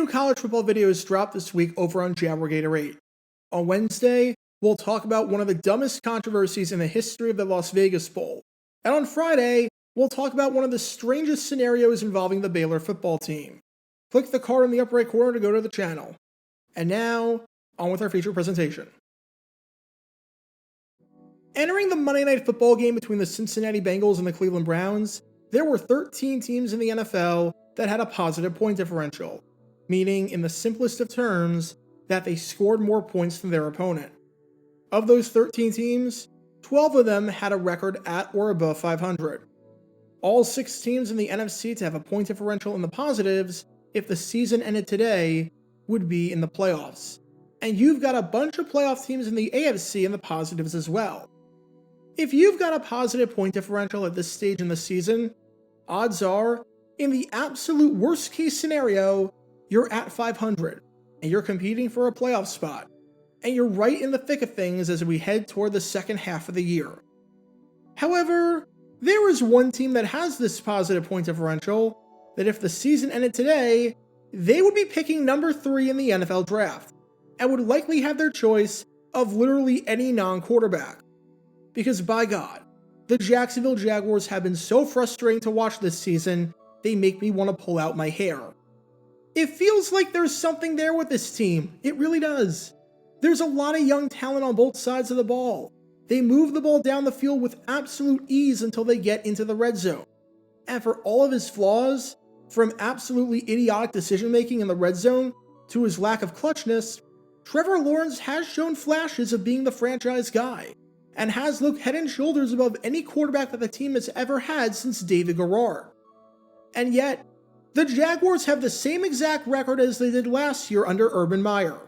new college football videos dropped this week over on Jaguar Gatorade. On Wednesday, we'll talk about one of the dumbest controversies in the history of the Las Vegas Bowl. And on Friday, we'll talk about one of the strangest scenarios involving the Baylor football team. Click the card in the upper right corner to go to the channel. And now, on with our feature presentation. Entering the Monday Night Football game between the Cincinnati Bengals and the Cleveland Browns, there were 13 teams in the NFL that had a positive point differential, meaning, in the simplest of terms, that they scored more points than their opponent. Of those 13 teams, 12 of them had a record at or above 500. All 6 teams in the NFC to have a point differential in the positives, if the season ended today, would be in the playoffs. And you've got a bunch of playoff teams in the AFC in the positives as well. If you've got a positive point differential at this stage in the season, odds are, in the absolute worst case scenario, you're at 500, and you're competing for a playoff spot, and you're right in the thick of things as we head toward the second half of the year. However, there is one team that has this positive point differential that if the season ended today, they would be picking number 3 in the NFL draft, and would likely have their choice of literally any non-quarterback. Because by God, the Jacksonville Jaguars have been so frustrating to watch this season, they make me want to pull out my hair. It feels like there's something there with this team. It really does. There's a lot of young talent on both sides of the ball. They move the ball down the field with absolute ease until they get into the red zone. And for all of his flaws, from absolutely idiotic decision-making in the red zone to his lack of clutchness, Trevor Lawrence has shown flashes of being the franchise guy, and has looked head and shoulders above any quarterback that the team has ever had since David Garrard. And yet, the Jaguars have the same exact record as they did last year under Urban Meyer.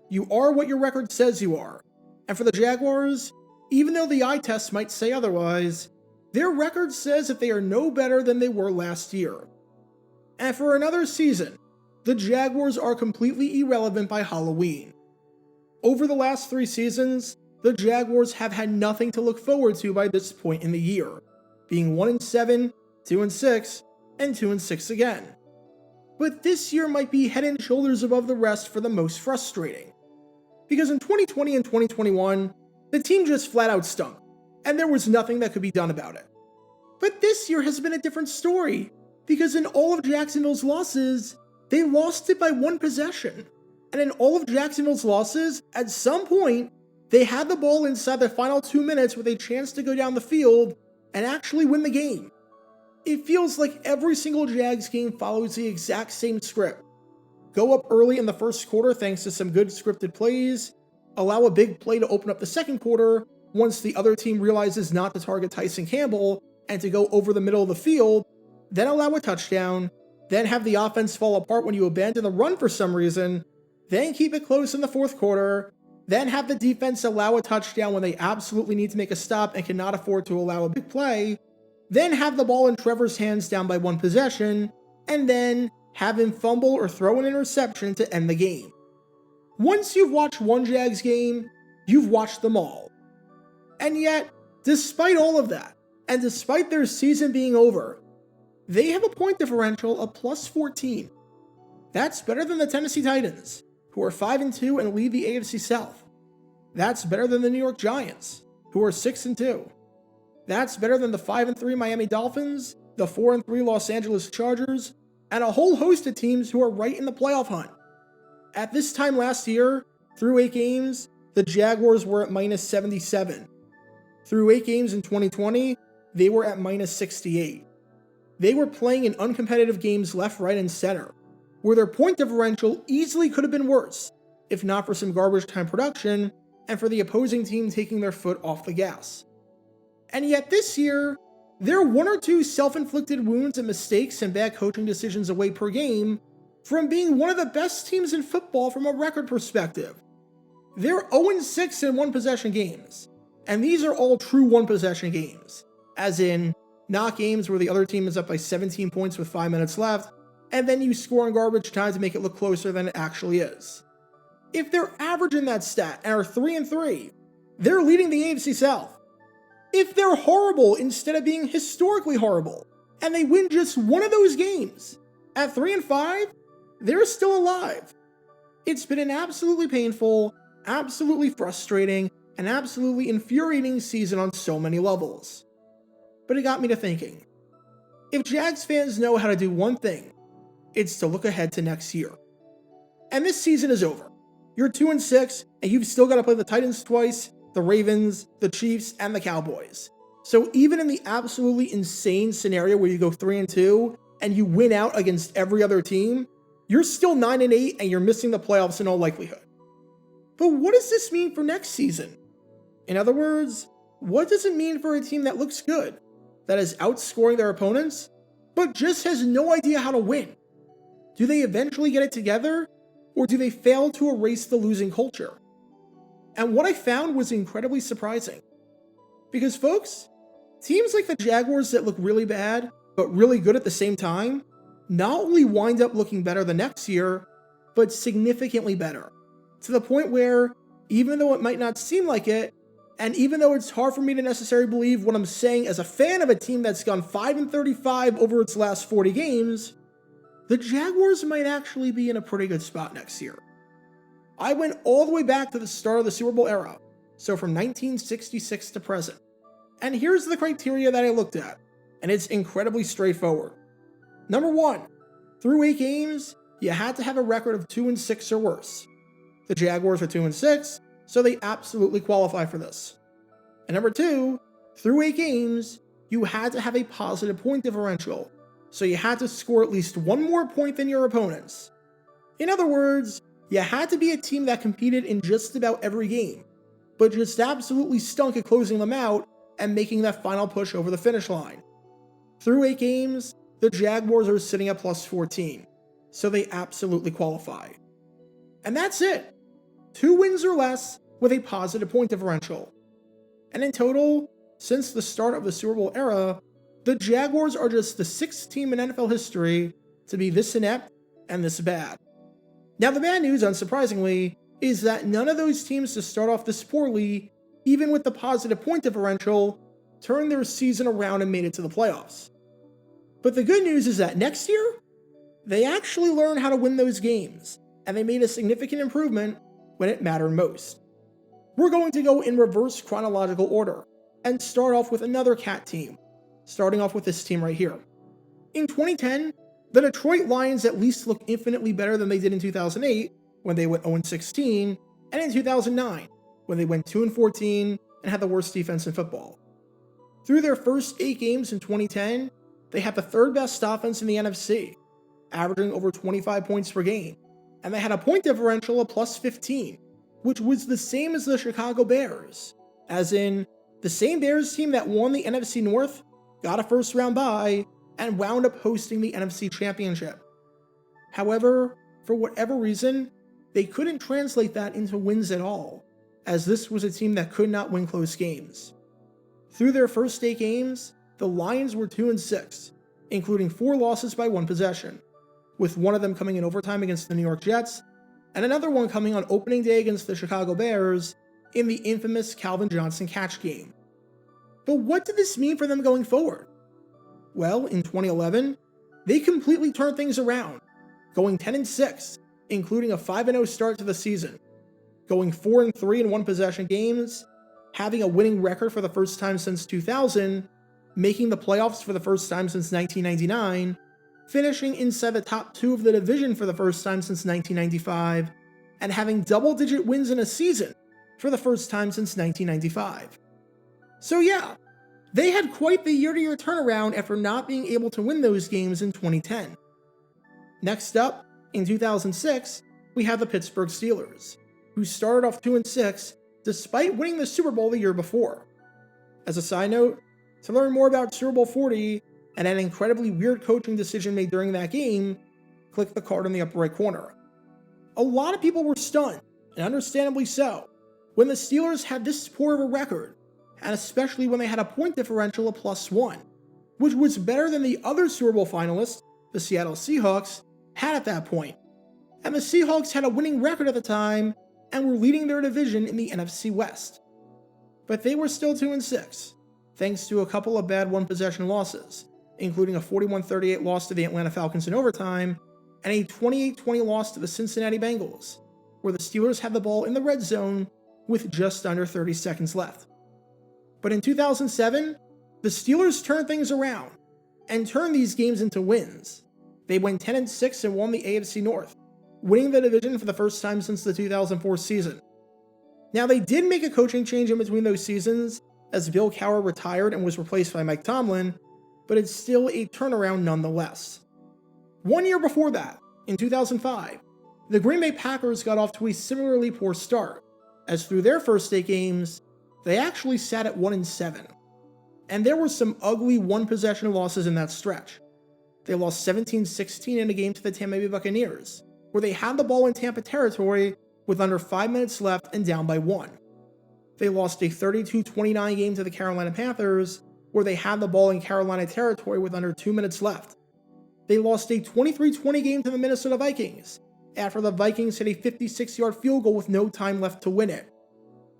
You are what your record says you are. And for the Jaguars, even though the eye test might say otherwise, their record says that they are no better than they were last year. And for another season, the Jaguars are completely irrelevant by Halloween. Over the last 3 seasons, the Jaguars have had nothing to look forward to by this point in the year, being 1-7, 2-6, and 2-6 again. But this year might be head and shoulders above the rest for the most frustrating. Because in 2020 and 2021, the team just flat out stunk, and there was nothing that could be done about it. But this year has been a different story, because in all of Jacksonville's losses, they lost it by 1 possession. And in all of Jacksonville's losses, at some point, they had the ball inside the final 2 minutes with a chance to go down the field and actually win the game. It feels like every single Jags game follows the exact same script. Go up early in the first quarter thanks to some good scripted plays, allow a big play to open up the second quarter once the other team realizes not to target Tyson Campbell and to go over the middle of the field, then allow a touchdown, then have the offense fall apart when you abandon the run for some reason, then keep it close in the fourth quarter, then have the defense allow a touchdown when they absolutely need to make a stop and cannot afford to allow a big play, then have the ball in Trevor's hands down by 1 possession, and then have him fumble or throw an interception to end the game. Once you've watched one Jags game, you've watched them all. And yet, despite all of that, and despite their season being over, they have a point differential of +14. That's better than the Tennessee Titans, who are 5-2 and lead the AFC South. That's better than the New York Giants, who are 6-2. That's better than the 5-3 Miami Dolphins, the 4-3 Los Angeles Chargers, and a whole host of teams who are right in the playoff hunt. At this time last year, through 8 games, the Jaguars were at -77. Through 8 games in 2020, they were at -68. They were playing in uncompetitive games left, right, and center, where their point differential easily could have been worse, if not for some garbage time production and for the opposing team taking their foot off the gas. And yet this year, they're 1 or 2 self-inflicted wounds and mistakes and bad coaching decisions away per game from being one of the best teams in football from a record perspective. They're 0-6 in 1-possession games, and these are all true 1-possession games, as in, not games where the other team is up by 17 points with 5 minutes left, and then you score in garbage time to make it look closer than it actually is. If they're averaging that stat and are 3-3, they're leading the AFC South. If they're horrible instead of being historically horrible, and they win just one of those games, at 3-5, they're still alive. It's been an absolutely painful, absolutely frustrating, and absolutely infuriating season on so many levels. But it got me to thinking, if Jags fans know how to do one thing, it's to look ahead to next year. And this season is over. You're 2-6, and you've still got to play the Titans twice, the Ravens, the Chiefs, and the Cowboys. So even in the absolutely insane scenario where you go 3-2 and you win out against every other team, you're still 9-8 and you're missing the playoffs in all likelihood. But what does this mean for next season? In other words, what does it mean for a team that looks good, that is outscoring their opponents, but just has no idea how to win? Do they eventually get it together, or do they fail to erase the losing culture? And what I found was incredibly surprising. Because folks, teams like the Jaguars that look really bad, but really good at the same time, not only wind up looking better the next year, but significantly better. To the point where, even though it might not seem like it, and even though it's hard for me to necessarily believe what I'm saying as a fan of a team that's gone 5-35 over its last 40 games, the Jaguars might actually be in a pretty good spot next year. I went all the way back to the start of the Super Bowl era, so from 1966 to present. And here's the criteria that I looked at, and it's incredibly straightforward. Number 1, through 8 games, you had to have a record of 2-6 or worse. The Jaguars are 2-6, so they absolutely qualify for this. And number 2, through 8 games, you had to have a positive point differential, so you had to score at least 1 more point than your opponents. In other words, you had to be a team that competed in just about every game, but just absolutely stunk at closing them out and making that final push over the finish line. Through 8 games, the Jaguars are sitting at plus 14, so they absolutely qualify. And that's it. 2 wins or less with a positive point differential. And in total, since the start of the Super Bowl era, the Jaguars are just the 6th team in NFL history to be this inept and this bad. Now the bad news, unsurprisingly, is that none of those teams to start off this poorly, even with the positive point differential, turned their season around and made it to the playoffs. But the good news is that next year, they actually learned how to win those games, and they made a significant improvement when it mattered most. We're going to go in reverse chronological order, and start off with another cat team, starting off with this team right here. In 2010, the Detroit Lions at least looked infinitely better than they did in 2008, when they went 0-16, and in 2009, when they went 2-14 and had the worst defense in football. Through their first 8 games in 2010, they had the 3rd best offense in the NFC, averaging over 25 points per game, and they had a point differential of plus 15, which was the same as the Chicago Bears, as in, the same Bears team that won the NFC North, got a first-round bye, and wound up hosting the NFC Championship. However, for whatever reason, they couldn't translate that into wins at all, as this was a team that could not win close games. Through their first 8 games, the Lions were 2-6, including 4 losses by 1 possession, with one of them coming in overtime against the New York Jets, and another one coming on opening day against the Chicago Bears in the infamous Calvin Johnson catch game. But what did this mean for them going forward? Well, in 2011, they completely turned things around, going 10-6, including a 5-0 start to the season, going 4-3 in 1 possession games, having a winning record for the first time since 2000, making the playoffs for the first time since 1999, finishing inside the top 2 of the division for the first time since 1995, and having double-digit wins in a season for the first time since 1995. So yeah, they had quite the year-to-year turnaround after not being able to win those games in 2010. Next up, in 2006, we have the Pittsburgh Steelers, who started off 2-6 despite winning the Super Bowl the year before. As a side note, to learn more about Super Bowl 40 and an incredibly weird coaching decision made during that game, click the card in the upper right corner. A lot of people were stunned, and understandably so, when the Steelers had this poor of a record, and especially when they had a point differential of +1, which was better than the other Super Bowl finalists, the Seattle Seahawks, had at that point. And the Seahawks had a winning record at the time and were leading their division in the NFC West. But they were still 2-6, thanks to a couple of bad one-possession losses, including a 41-38 loss to the Atlanta Falcons in overtime, and a 28-20 loss to the Cincinnati Bengals, where the Steelers had the ball in the red zone with just under 30 seconds left. But in 2007, the Steelers turned things around and turned these games into wins. They went 10-6 and won the AFC North, winning the division for the first time since the 2004 season. Now, they did make a coaching change in between those seasons, as Bill Cowher retired and was replaced by Mike Tomlin, but it's still a turnaround nonetheless. 1 year before that, in 2005, the Green Bay Packers got off to a similarly poor start, as through their first 8 games, they actually sat at 1-7. And there were some ugly one-possession losses in that stretch. They lost 17-16 in a game to the Tampa Bay Buccaneers, where they had the ball in Tampa territory with under 5 minutes left and down by 1. They lost a 32-29 game to the Carolina Panthers, where they had the ball in Carolina territory with under 2 minutes left. They lost a 23-20 game to the Minnesota Vikings, after the Vikings hit a 56-yard field goal with no time left to win it.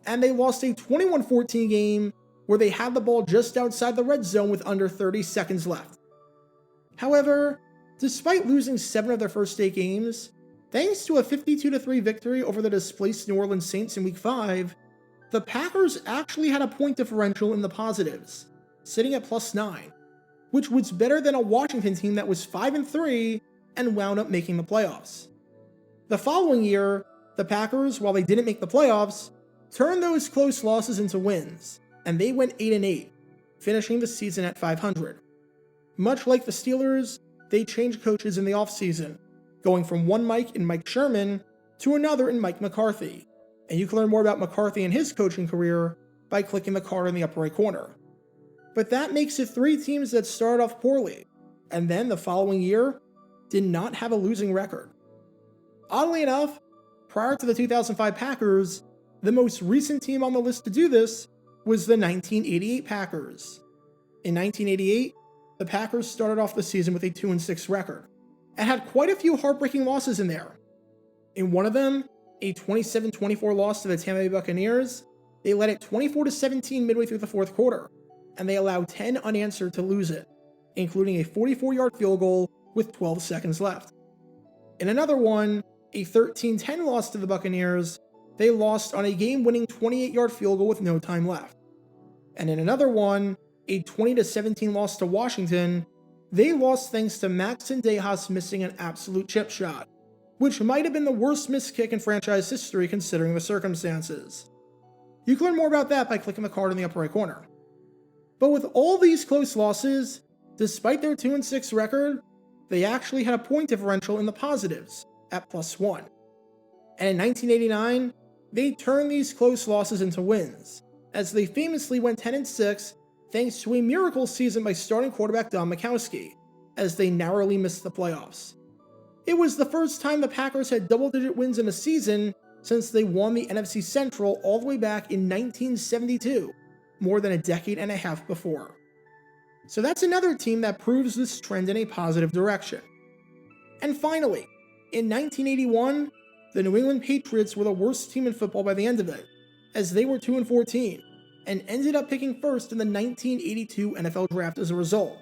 And they lost a 21-14 game where they had the ball just outside the red zone with under 30 seconds left. However, despite losing 7 of their first 8 games, thanks to a 52-3 victory over the displaced New Orleans Saints in Week 5, the Packers actually had a point differential in the positives, sitting at +9, which was better than a Washington team that was 5-3 and wound up making the playoffs. The following year, the Packers, while they didn't make the playoffs, turned those close losses into wins, and they went 8-8, finishing the season at 500. Much like the Steelers, they changed coaches in the offseason, going from one Mike in Mike Sherman to another in Mike McCarthy, and you can learn more about McCarthy and his coaching career by clicking the card in the upper right corner. But that makes it 3 teams that started off poorly, and then the following year did not have a losing record. Oddly enough, prior to the 2005 Packers, the most recent team on the list to do this was the 1988 Packers. In 1988, the Packers started off the season with a 2-6 record, and had quite a few heartbreaking losses in there. In one of them, a 27-24 loss to the Tampa Bay Buccaneers, they led it 24-17 midway through the fourth quarter, and they allowed 10 unanswered to lose it, including a 44-yard field goal with 12 seconds left. In another one, a 13-10 loss to the Buccaneers, they lost on a game-winning 28-yard field goal with no time left. And in another one, a 20-17 loss to Washington, they lost thanks to Max Sendejas missing an absolute chip shot, which might have been the worst missed kick in franchise history considering the circumstances. You can learn more about that by clicking the card in the upper right corner. But with all these close losses, despite their 2-6 record, they actually had a point differential in the positives, at +1. And in 1989, they turned these close losses into wins, as they famously went 10-6 thanks to a miracle season by starting quarterback Don Majkowski, as they narrowly missed the playoffs. It was the first time the Packers had double-digit wins in a season since they won the NFC Central all the way back in 1972, more than a decade and a half before. So that's another team that proves this trend in a positive direction. And finally, in 1981, the New England Patriots were the worst team in football by the end of it, as they were 2-14, and ended up picking first in the 1982 NFL Draft as a result,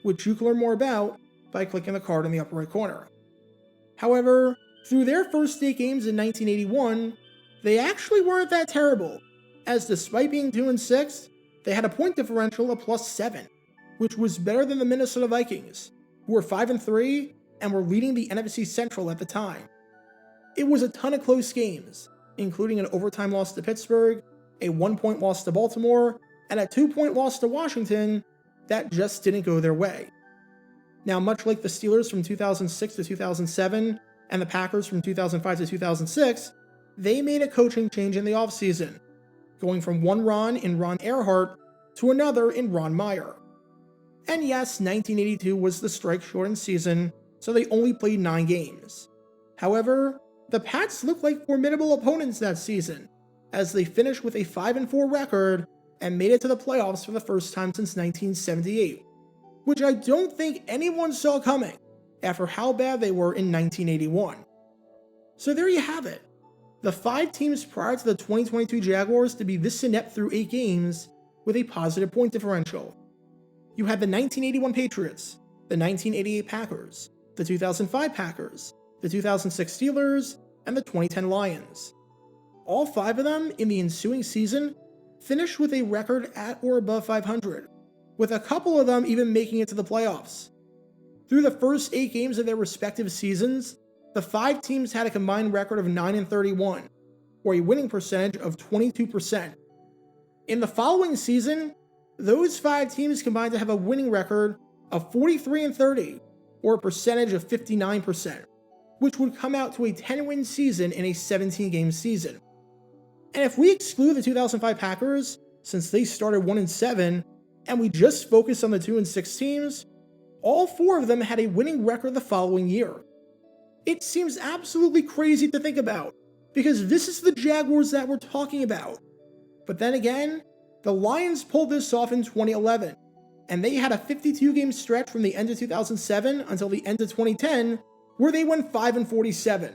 which you can learn more about by clicking the card in the upper right corner. However, through their first 8 games in 1981, they actually weren't that terrible, as despite being 2-6, they had a point differential of +7, which was better than the Minnesota Vikings, who were 5-3 and were leading the NFC Central at the time. It was a ton of close games, including an overtime loss to Pittsburgh, a 1-point loss to Baltimore, and a 2-point loss to Washington that just didn't go their way. Now, much like the Steelers from 2006 to 2007 and the Packers from 2005 to 2006, they made a coaching change in the offseason, going from one Ron in Ron Earhart to another in Ron Meyer. And yes, 1982 was the strike-shortened season, so they only played 9 games. However, the Pats looked like formidable opponents that season, as they finished with a 5-4 record and made it to the playoffs for the first time since 1978, which I don't think anyone saw coming after how bad they were in 1981. So there you have it. The 5 teams prior to the 2022 Jaguars to be this inept through 8 games with a positive point differential. You had the 1981 Patriots, the 1988 Packers, the 2005 Packers, the 2006 Steelers, and the 2010 Lions. All 5 of them in the ensuing season finished with a record at or above 500, with a couple of them even making it to the playoffs. Through the first 8 games of their respective seasons, the 5 teams had a combined record of 9-31, or a winning percentage of 22%. In the following season, those 5 teams combined to have a winning record of 43-30, or a percentage of 59%, which would come out to a 10-win season in a 17-game season. And if we exclude the 2005 Packers, since they started 1-7, and we just focus on the 2-6 teams, all 4 of them had a winning record the following year. It seems absolutely crazy to think about, because this is the Jaguars that we're talking about. But then again, the Lions pulled this off in 2011, and they had a 52-game stretch from the end of 2007 until the end of 2010, where they went 5-47.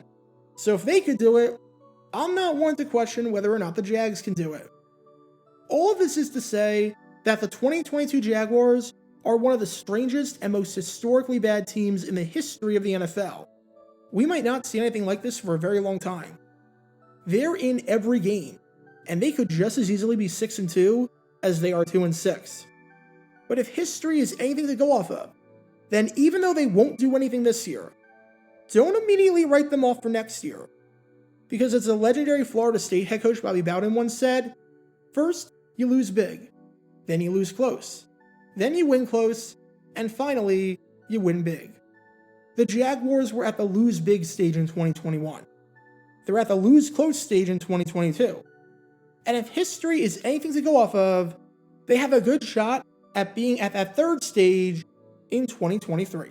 So if they could do it, I'm not one to question whether or not the Jags can do it. All of this is to say that the 2022 Jaguars are one of the strangest and most historically bad teams in the history of the NFL. We might not see anything like this for a very long time. They're in every game, and they could just as easily be 6-2 as they are 2-6. But if history is anything to go off of, then even though they won't do anything this year, don't immediately write them off for next year. Because as the legendary Florida State head coach Bobby Bowden once said, first, you lose big, then you lose close, then you win close, and finally, you win big. The Jaguars were at the lose big stage in 2021. They're at the lose close stage in 2022. And if history is anything to go off of, they have a good shot at being at that 3rd stage in 2023.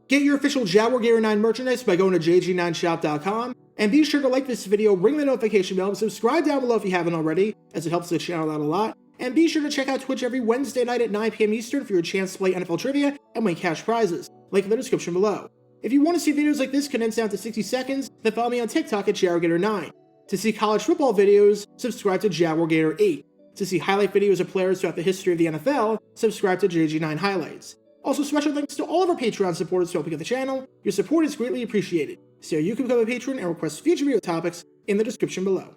Get your official Jaguar Gator 9 merchandise by going to jg9shop.com, and be sure to like this video, ring the notification bell, and subscribe down below if you haven't already, as it helps the channel out a lot. And be sure to check out Twitch every Wednesday night at 9 p.m. Eastern for your chance to play NFL trivia and win cash prizes. Link in the description below. If you want to see videos like this condensed down to 60 seconds, then follow me on TikTok at JaguarGator9. To see college football videos, subscribe to JaguarGator8. To see highlight videos of players throughout the history of the NFL, subscribe to JG9 Highlights. Also, special thanks to all of our Patreon supporters for helping out the channel. Your support is greatly appreciated. So you can become a patron and request future video topics in the description below.